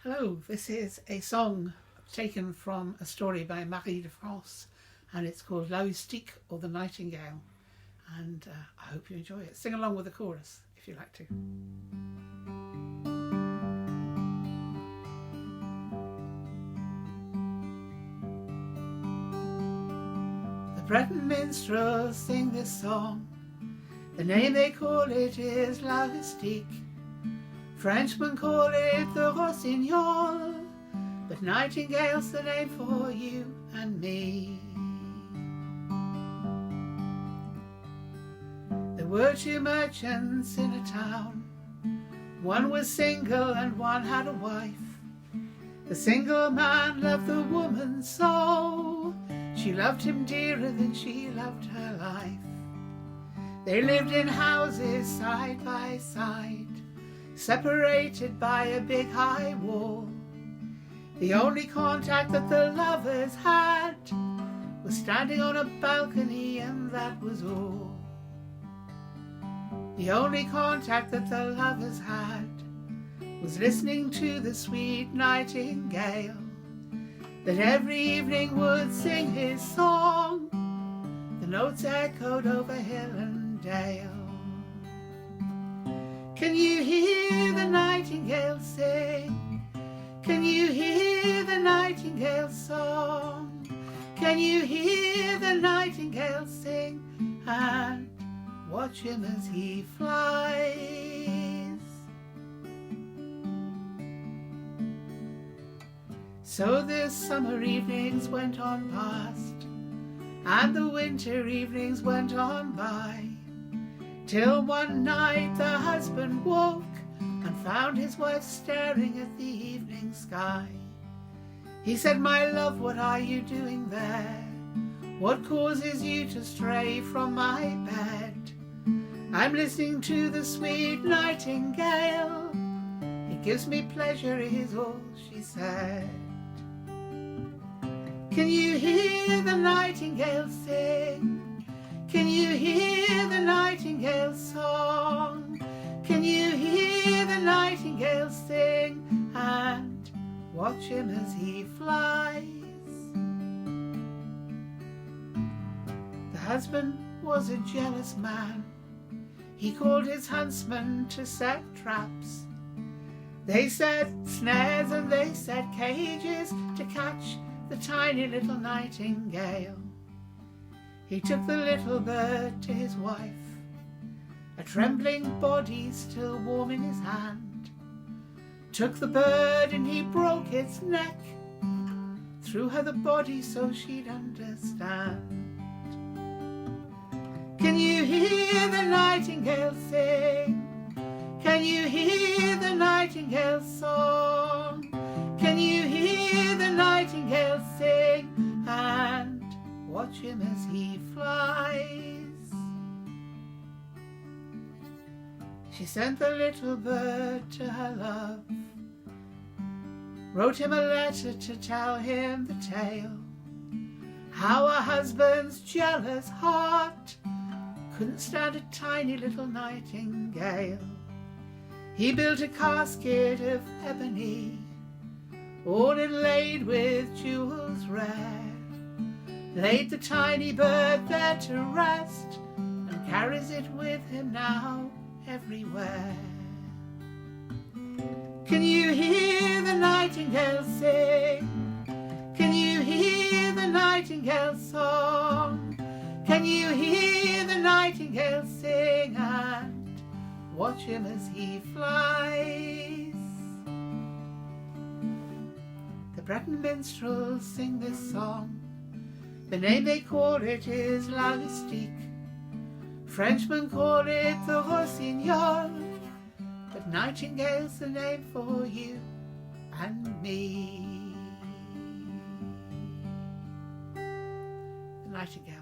Hello, this is a song taken from a story by Marie de France, and it's called L'austique, or the Nightingale, and I hope you enjoy it. Sing along with the chorus if you like to. The Breton minstrels sing this song. The name they call it is L'austique. Frenchmen call it the Rossignol, but Nightingale's the name for you and me. There were two merchants in a town. One was single and one had a wife. The single man loved the woman so, she loved him dearer than she loved her life. They lived in houses side by side, separated by a big high wall. The only contact that the lovers had was standing on a balcony, and that was all. The only contact that the lovers had was listening to the sweet nightingale that every evening would sing his song. The notes echoed over hill and dale. Can you hear the nightingale sing? Can you hear the nightingale song? Can you hear the nightingale sing? And watch him as he flies. So the summer evenings went on past, and the winter evenings went on by, till one night the husband woke and found his wife staring at the evening sky. He said, "My love, what are you doing there? What causes you to stray from my bed?" "I'm listening to the sweet nightingale. It gives me pleasure," is all she said. Can you hear the nightingale sing? Can you hear the nightingale song? Can you hear the nightingale sing? And watch him as he flies. The husband was a jealous man. He called his huntsmen to set traps. They set snares and they set cages to catch the tiny little nightingale. He took the little bird to his wife, a trembling body still warm in his hand. Took the bird and he broke its neck, threw her the body so she'd understand. Can you hear the nightingale sing? Can you hear the nightingale song? Can you hear the nightingale sing? And watch him as he flies. She sent the little bird to her love, wrote him a letter to tell him the tale, how her husband's jealous heart couldn't stand a tiny little nightingale. He built a casket of ebony, all inlaid with jewels rare, laid the tiny bird there to rest, and carries it with him now everywhere. Can you hear the nightingale sing? Can you hear the nightingale song? Can you hear the nightingale sing? And watch him as he flies. The Breton minstrels sing this song. The name they call it is L'austique. Frenchmen call it the Rossignol, but Nightingale's the name for you and me. The Nightingale.